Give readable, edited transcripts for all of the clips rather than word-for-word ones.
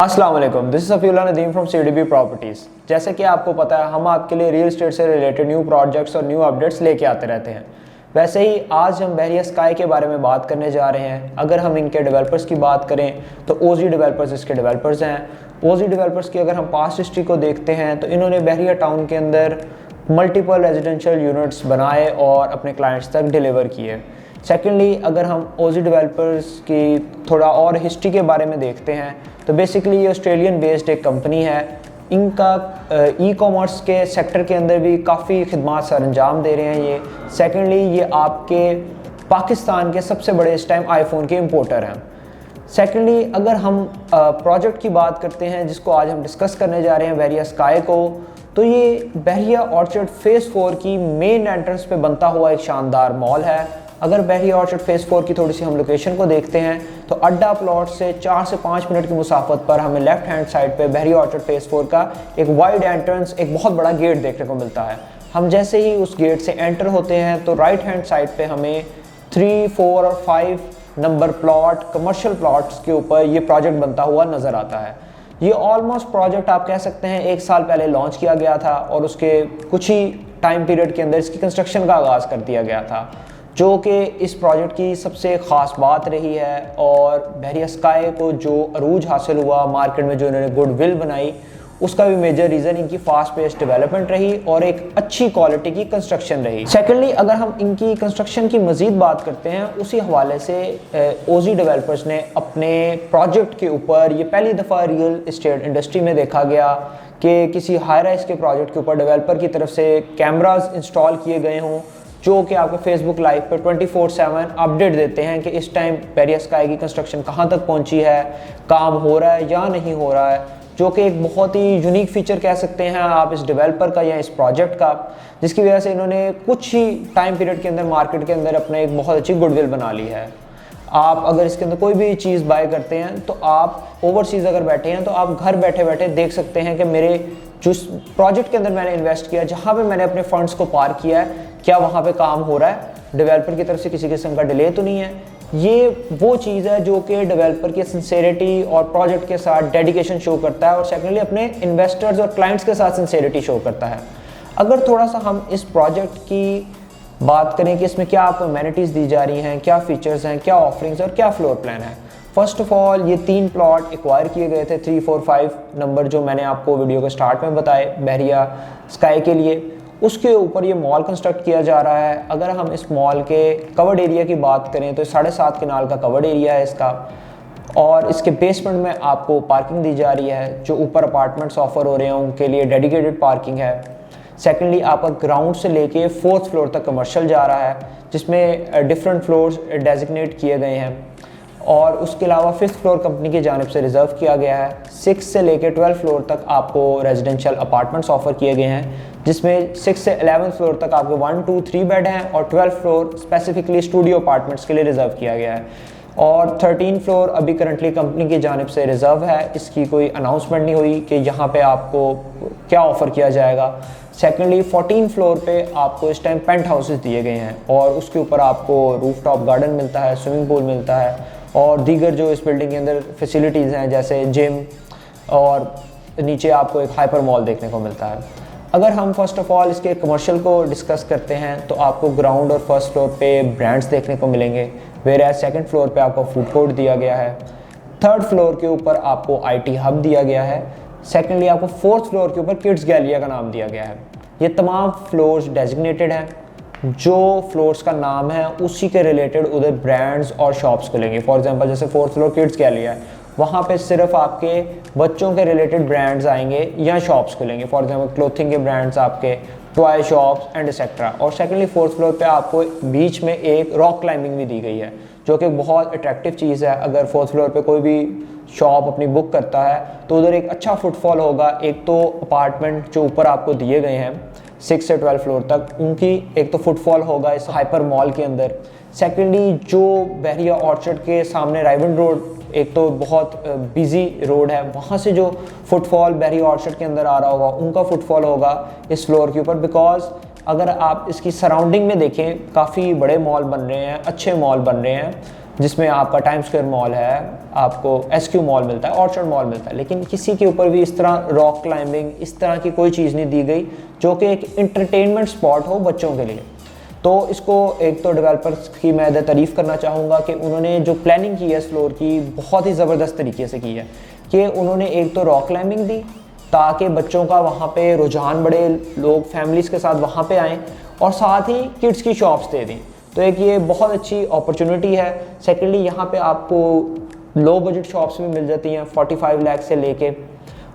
अस्सलाम वालेकुम, this is Safiullah Nadeem from CDB properties. जैसे कि आपको पता है, हम आपके लिए रियल एस्टेट से रिलेटेड न्यू प्रोजेक्ट्स और न्यू अपडेट्स लेके आते रहते हैं। वैसे ही आज हम बहरिया स्काई के बारे में बात करने जा रहे हैं। अगर हम इनके डेवलपर्स की बात करें तो ओजी डेवलपर्स इसके डेवलपर्स हैं। ओजी डेवलपर्स की अगर हम पास्ट हिस्ट्री को देखते हैं तो इन्होंने बहरिया टाउन के अंदर मल्टीपल रेजिडेंशियल यूनिट्स बनाए और अपने क्लाइंट्स तक डिलीवर किए। सेकेंडली, अगर हम ओजी डेवलपर्स की थोड़ा और हिस्ट्री के बारे में देखते हैं तो बेसिकली ये ऑस्ट्रेलियन बेस्ड एक कंपनी है। इनका ई कॉमर्स के सेक्टर के अंदर भी काफ़ी खिदमात सर अंजाम दे रहे हैं ये। सेकेंडली, ये आपके पाकिस्तान के सबसे बड़े इस टाइम आईफोन के इम्पोर्टर हैं। सेकेंडली, अगर हम प्रोजेक्ट की बात करते हैं जिसको आज हम डिस्कस करने जा रहे हैं बहरिया स्काई को, तो ये बहरिया ऑर्चर्ड फेज़ 4 की मेन एंट्रेंस पे बनता हुआ एक शानदार मॉल है। अगर बहरिया ऑर्चर्ड फेज़ 4 की थोड़ी सी हम लोकेशन को देखते हैं तो अड्डा प्लॉट से 4 से 5 मिनट की मुसाफत पर हमें लेफ्ट हैंड साइड पे बहरिया ऑर्चर्ड फेज़ 4 का एक वाइड एंट्रेंस, एक बहुत बड़ा गेट देखने को मिलता है। हम जैसे ही उस गेट से एंटर होते हैं तो राइट हैंड साइड पे हमें 3, 4 और 5 नंबर प्लॉट, कमर्शियल प्लॉट्स के ऊपर ये प्रोजेक्ट बनता हुआ नज़र आता है। ये ऑलमोस्ट प्रोजेक्ट आप कह सकते हैं 1 साल पहले लॉन्च किया गया था और उसके कुछ ही टाइम पीरियड के अंदर इसकी कंस्ट्रक्शन का आगाज़ कर दिया गया था, जो कि इस प्रोजेक्ट की सबसे ख़ास बात रही है। और बहरिया स्काई को जो अरूज हासिल हुआ मार्केट में, जो इन्होंने गुडविल बनाई, उसका भी मेजर रीज़न इनकी फास्ट पेस डेवलपमेंट रही और एक अच्छी क्वालिटी की कंस्ट्रक्शन रही। सेकेंडली, अगर हम इनकी कंस्ट्रक्शन की मज़ीद बात करते हैं, उसी हवाले से ओजी डेवलपर्स ने अपने प्रोजेक्ट के ऊपर ये पहली दफ़ा रियल इस्टेट इंडस्ट्री में देखा गया कि किसी हाई राइज के प्रोजेक्ट के ऊपर डेवलपर की तरफ से कैमराज इंस्टॉल किए गए हों, जो कि आपको फेसबुक लाइव पर 24/7 अपडेट देते हैं कि इस टाइम बहरिया स्काई की कंस्ट्रक्शन कहाँ तक पहुँची है, काम हो रहा है या नहीं हो रहा है, जो कि एक बहुत ही यूनिक फीचर कह सकते हैं आप इस डेवलपर का या इस प्रोजेक्ट का, जिसकी वजह से इन्होंने कुछ ही टाइम पीरियड के अंदर मार्केट के अंदर अपने एक बहुत अच्छी गुडविल बना ली है। आप अगर इसके अंदर कोई भी चीज़ बाय करते हैं तो आप ओवरसीज़ अगर बैठे हैं तो आप घर बैठे बैठे देख सकते हैं कि मेरे जिस प्रोजेक्ट के अंदर मैंने इन्वेस्ट किया, जहाँ पे मैंने अपने फंड्स को पार किया है, क्या वहाँ पे काम हो रहा है, डेवलपर की तरफ से किसी किस्म का डिले तो नहीं है। ये वो चीज़ है जो कि डेवलपर की सिंसेरिटी और प्रोजेक्ट के साथ डेडिकेशन शो करता है और सेकेंडली अपने इन्वेस्टर्स और क्लाइंट्स के साथ सिंसेरिटी शो करता है। अगर थोड़ा सा हम इस प्रोजेक्ट की बात करें कि इसमें क्या आपको अमेनिटीज़ दी जा रही हैं, क्या फीचर्स हैं, क्या ऑफरिंग्स और क्या फ्लोर प्लान है। फर्स्ट ऑफ ऑल, ये 3 प्लॉट एक्वायर किए गए थे, 3, 4, 5 नंबर जो मैंने आपको वीडियो के स्टार्ट में बताए बहरिया स्काई के लिए। उसके ऊपर ये मॉल कंस्ट्रक्ट किया जा रहा है। अगर हम इस मॉल के कवर्ड एरिया की बात करें तो 7.5 कनाल का कवर्ड एरिया है इसका, और इसके बेसमेंट में आपको पार्किंग दी जा रही है। जो ऊपर अपार्टमेंट्स ऑफर हो रहे हैं उनके लिए डेडिकेटेड पार्किंग है। सेकेंडली, आपका ग्राउंड से लेके 4th फ्लोर तक कमर्शियल जा रहा है, जिसमें डिफरेंट फ्लोर्स डेजिग्नेट किए गए हैं। और उसके अलावा 5th फ्लोर कंपनी की जानिब से रिजर्व किया गया है। 6 से लेके 12 फ्लोर तक आपको रेजिडेंशियल अपार्टमेंट्स ऑफर किए गए हैं, जिसमें 6 से 11 फ्लोर तक आपके 1, 2, 3 बेड हैं और 12 फ्लोर स्पेसिफिकली स्टूडियो अपार्टमेंट्स के लिए रिजर्व किया गया है। और 13 फ्लोर अभी करंटली कंपनी की जानिब से रिजर्व है। इसकी कोई अनाउंसमेंट नहीं हुई कि यहाँ पे आपको क्या ऑफ़र किया जाएगा। सेकेंडली, 14 फ्लोर पे आपको इस टाइम पेंट हाउसेस दिए गए हैं और उसके ऊपर आपको रूफ टॉप गार्डन मिलता है, स्विमिंग पूल मिलता है और दीगर जो इस बिल्डिंग के अंदर फैसिलिटीज़ हैं जैसे जिम, और नीचे आपको एक हाइपर मॉल देखने को मिलता है। अगर हम फर्स्ट ऑफ ऑल इसके कमर्शियल को डिस्कस करते हैं तो आपको ग्राउंड और फर्स्ट फ्लोर पे ब्रांड्स देखने को मिलेंगे, वेयर सेकंड फ्लोर पे आपको फूड कोर्ट दिया गया है। 3rd फ्लोर के ऊपर आपको IT हब दिया गया है। सेकेंडली, आपको 4th फ्लोर के ऊपर किड्स गैलरिया का नाम दिया गया है। ये तमाम फ्लोर्स डेजिग्नेटेड हैं, जो फ्लोर्स का नाम है उसी के रिलेटेड उधर ब्रांड्स और शॉप्स खुलेंगे। फॉर एग्जांपल, जैसे 4th फ्लोर किड्स गैलरिया है, वहाँ पे सिर्फ आपके बच्चों के रिलेटेड ब्रांड्स आएंगे या शॉप्स खुलेंगे। फॉर एग्जांपल, क्लोथिंग के ब्रांड्स, आपके टॉय शॉप्स एंड एक्सेट्रा। और सेकेंडली, 4th फ्लोर पे आपको बीच में एक रॉक क्लाइंबिंग भी दी गई है, जो कि बहुत अट्रैक्टिव चीज़ है। अगर 4th फ्लोर पे कोई भी शॉप अपनी बुक करता है तो उधर एक अच्छा फुटफॉल होगा। एक तो अपार्टमेंट जो ऊपर आपको दिए गए हैं 6 से 12 फ्लोर तक, उनकी एक तो फुटफॉल होगा इस हाइपर मॉल के अंदर। सेकेंडली, जो बहरिया ऑर्चर्ड के सामने राइवन रोड, एक तो बहुत बिजी रोड है, वहाँ से जो फुटफॉल बहरिया ऑर्चर्ड के अंदर आ रहा होगा उनका फुटफॉल होगा इस फ्लोर के ऊपर। बिकॉज अगर आप इसकी सराउंडिंग में देखें, काफ़ी बड़े मॉल बन रहे हैं, अच्छे मॉल बन रहे हैं जिसमें आपका टाइम स्क्वायर मॉल है, आपको SQ मॉल मिलता है, ऑर्चर्ड मॉल मिलता है, लेकिन किसी के ऊपर भी इस तरह रॉक क्लाइंबिंग इस तरह की कोई चीज़ नहीं दी गई जो कि एक इंटरटेनमेंट स्पॉट हो बच्चों के लिए। तो इसको एक तो डेवलपर्स की मैं तारीफ़ करना चाहूँगा कि उन्होंने जो प्लानिंग की है इस फ्लोर की बहुत ही ज़बरदस्त तरीके से की है कि उन्होंने एक तो रॉक क्लाइंबिंग दी ताकि बच्चों का वहाँ पे रुझान बढ़े, लोग फैमिलीज़ के साथ वहाँ पे आएँ, और साथ ही किड्स की शॉप्स दे दी, तो एक ये बहुत अच्छी अपॉर्चुनिटी है। सेकेंडली यहाँ पे आपको लो बजट शॉप्स भी मिल जाती हैं, 45 लाख से लेके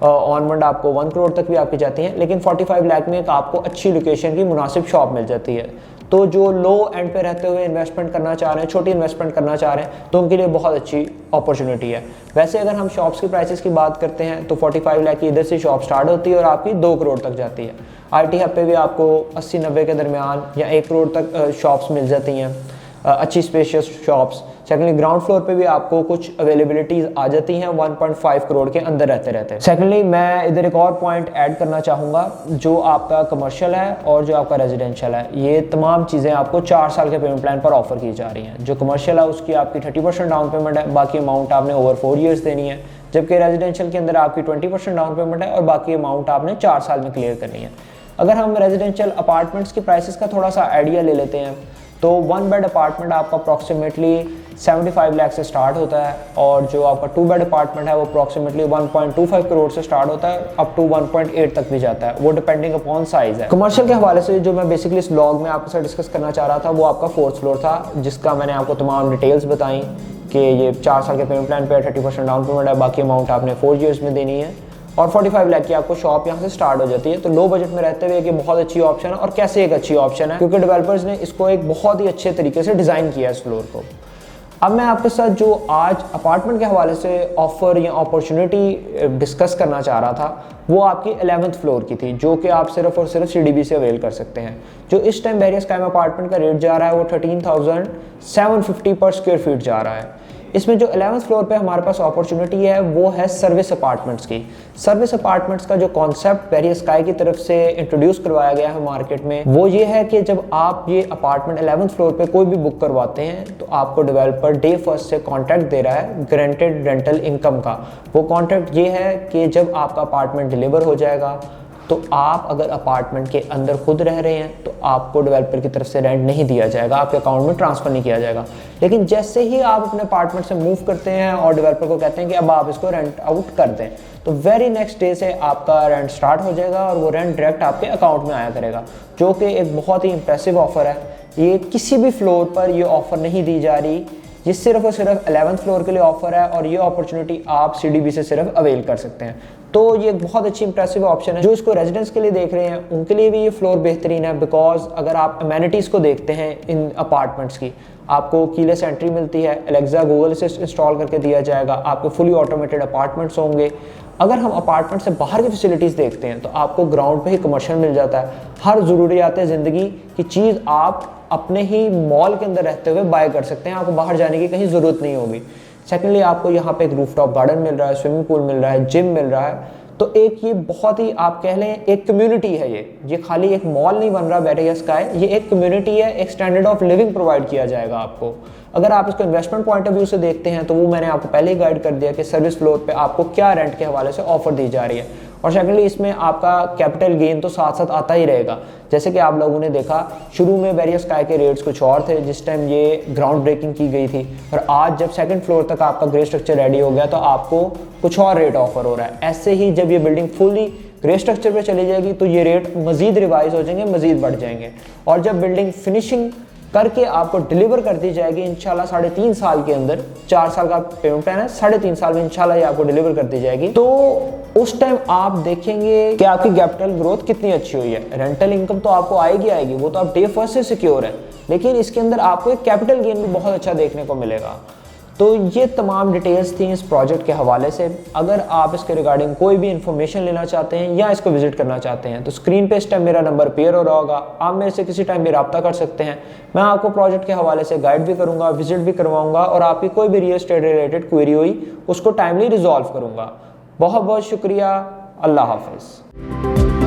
ऑनवर्ड आपको 1 करोड़ तक भी आपकी जाती हैं, लेकिन 45 लाख में एक आपको अच्छी लोकेशन की मुनासिब शॉप मिल जाती है। तो जो लो एंड पे रहते हुए इन्वेस्टमेंट करना चाह रहे हैं, छोटी इन्वेस्टमेंट करना चाह रहे हैं, तो उनके लिए बहुत अच्छी अपॉर्चुनिटी है। वैसे अगर हम शॉप्स की प्राइसेस की बात करते हैं तो 45 लाख की इधर से शॉप स्टार्ट होती है और आपकी 2 करोड़ तक जाती है। IT हब पे भी आपको 80-90 के दरमियान या 1 करोड़ तक शॉप्स मिल जाती हैं, अच्छी spacious shops. Secondly ground floor पे भी आपको कुछ अवेलेबिलिटीज़ आ जाती हैं 1.5 करोड़ के अंदर रहते। सेकेंडली मैं इधर एक और पॉइंट ऐड करना चाहूँगा, जो आपका कमर्शियल है और जो आपका रेजिडेंशियल है, ये तमाम चीज़ें आपको 4 साल के पेमेंट प्लान पर ऑफर की जा रही हैं। जो कमर्शियल है उसकी आपकी 30% डाउन पेमेंट है, बाकी अमाउंट आपने ओवर 4 ईयर्स देनी है, जबकि रेजिडेंशियल के अंदर आपकी 20% डाउन पेमेंट है और बाकी अमाउंट आपने 4 साल में क्लियर करनी है। अगर हम रेजिडेंशियल अपार्टमेंट्स की प्राइसेस का थोड़ा सा आइडिया ले लेते हैं तो 1 बेड अपार्टमेंट आपका अप्रॉक्सीमेटली 75 लाख से स्टार्ट होता है, और जो आपका 2 बेड अपार्टमेंट है वो अप्रॉक्सीमेटली 1.25 करोड़ से स्टार्ट होता है, अप टू 1.8 तक भी जाता है, वो डिपेंडिंग अपॉन साइज है। कमर्शियल के हवाले से जो मैं बेसिकली इस ब्लॉग में आपके साथ डिस्कस करना चाह रहा था वो आपका 4th फ्लोर था, जिसका मैंने आपको तमाम डिटेल्स बताई कि ये 4 साल के पेमेंट प्लान पे 30% डाउन पेमेंट है, बाकी अमाउंट आपने 4 ईयर्स में देनी है, और 45 लाख की आपको शॉप यहाँ से स्टार्ट हो जाती है। तो लो बजट में रहते हुए कि बहुत अच्छी ऑप्शन है। और कैसे एक अच्छी ऑप्शन है, क्योंकि डेवलपर्स ने इसको एक बहुत ही अच्छे तरीके से डिज़ाइन किया है इस फ्लोर को। अब मैं आपके साथ जो आज अपार्टमेंट के हवाले से ऑफर या अपॉर्चुनिटी डिस्कस करना चाह रहा था वो आपकी 11th फ्लोर की थी, जो कि आप सिर्फ और सिर्फ CDB से अवेल कर सकते हैं। जो इस टाइम बैरियर स्काई में अपार्टमेंट का रेट जा रहा है वो 13,750 पर स्क्वायर फीट जा रहा है। इसमें जो 11th फ्लोर पे हमारे पास अपॉर्चुनिटी है वो है सर्विस अपार्टमेंट्स की। सर्विस अपार्टमेंट्स का जो कॉन्सेप्ट बैरियर स्काई की तरफ से इंट्रोड्यूस करवाया गया है मार्केट में, वो ये है कि जब आप ये अपार्टमेंट 11th फ्लोर पे कोई भी बुक करवाते हैं तो आपको डेवलपर डे फर्स्ट से कॉन्ट्रैक्ट दे रहा है गारंटेड रेंटल इनकम का। वो कॉन्ट्रैक्ट ये है कि जब आपका अपार्टमेंट डिलीवर हो जाएगा तो आप अगर अपार्टमेंट के अंदर खुद रह रहे हैं तो आपको डेवलपर की तरफ से रेंट नहीं दिया जाएगा, आपके अकाउंट में ट्रांसफ़र नहीं किया जाएगा। लेकिन जैसे ही आप अपने अपार्टमेंट से मूव करते हैं और डेवलपर को कहते हैं कि अब आप इसको रेंट आउट कर दें, तो वेरी नेक्स्ट डे से आपका रेंट स्टार्ट हो जाएगा और वो रेंट डायरेक्ट आपके अकाउंट में आया करेगा, जो कि एक बहुत ही इंप्रेसिव ऑफर है। ये किसी भी फ्लोर पर ये ऑफर नहीं दी जा रही, ये सिर्फ और सिर्फ 11th फ्लोर के लिए ऑफर है, और ये अपॉर्चुनिटी आप CDB से सिर्फ अवेल कर सकते हैं। तो ये एक बहुत अच्छी इंप्रेसिव ऑप्शन है। जो इसको रेजिडेंस के लिए देख रहे हैं उनके लिए भी ये फ्लोर बेहतरीन है, बिकॉज अगर आप अमेनिटीज़ को देखते हैं इन अपार्टमेंट्स की, आपको कीलेस एंट्री मिलती है, एलेक्सा गूगल असिस्ट इंस्टॉल करके दिया जाएगा, आपके फुली ऑटोमेटेड अपार्टमेंट्स होंगे। अगर हम अपार्टमेंट से बाहर की फैसिलिटीज़ देखते हैं तो आपको ग्राउंड पे ही कमर्शियल मिल जाता है। हर ज़रूरियात ज़िंदगी की चीज़ आप अपने ही मॉल के अंदर रहते हुए बाय कर सकते हैं, आपको बाहर जाने की कहीं ज़रूरत नहीं होगी। सेकेंडली आपको यहाँ पे एक रूफटॉप गार्डन मिल रहा है, स्विमिंग पूल मिल रहा है, जिम मिल रहा है। तो एक ये बहुत ही आप कह लें एक कम्युनिटी है, ये खाली एक मॉल नहीं बन रहा बैरियर स्काई, ये एक कम्युनिटी है, एक स्टैंडर्ड ऑफ लिविंग प्रोवाइड किया जाएगा आपको। अगर आप इसको इन्वेस्टमेंट पॉइंट ऑफ व्यू से देखते हैं तो वो मैंने आपको पहले ही गाइड कर दिया कि सर्विस फ्लोर पे आपको क्या रेंट के हवाले से ऑफर दी जा रही है। और सेकेंडली इसमें आपका कैपिटल गेन तो साथ साथ आता ही रहेगा। जैसे कि आप लोगों ने देखा शुरू में बैरियर स्काई के रेट्स कुछ और थे जिस टाइम ये ग्राउंड ब्रेकिंग की गई थी, और आज जब 2nd फ्लोर तक आपका ग्रे स्ट्रक्चर रेडी हो गया तो आपको कुछ और रेट ऑफर हो रहा है। ऐसे ही जब ये बिल्डिंग फुली ग्रे स्ट्रक्चर पे चली जाएगी तो ये रेट मजीद रिवाइज हो जाएंगे, मजीद बढ़ जाएंगे, और जब बिल्डिंग फिनिशिंग करके आपको डिलीवर कर दी जाएगी इंशाल्लाह 3.5 साल के अंदर, 4 साल का पेमेंट प्लान है, 3.5 साल में इंशाल्लाह ये आपको डिलीवर कर दी जाएगी, तो उस टाइम आप देखेंगे कि आपकी कैपिटल ग्रोथ कितनी अच्छी हुई है। रेंटल इनकम तो आपको आएगी, वो तो आप डे फर्स्ट से सिक्योर है, लेकिन इसके अंदर आपको एक कैपिटल गेन भी बहुत अच्छा देखने को मिलेगा। तो ये तमाम डिटेल्स थी इस प्रोजेक्ट के हवाले से। अगर आप इसके रिगार्डिंग कोई भी इन्फॉर्मेशन लेना चाहते हैं या इसको विजिट करना चाहते हैं तो स्क्रीन पे इस टाइम मेरा नंबर अपीयर हो रहा होगा, आप मेरे से किसी टाइम भी रब्ता कर सकते हैं। मैं आपको प्रोजेक्ट के हवाले से गाइड भी करूँगा, विजिट भी करवाऊँगा, और आपकी कोई भी रियल एस्टेट रिलेटेड क्वेरी हुई उसको टाइमली रिजॉल्व करूँगा। बहुत बहुत शुक्रिया। अल्लाह हाफिज़।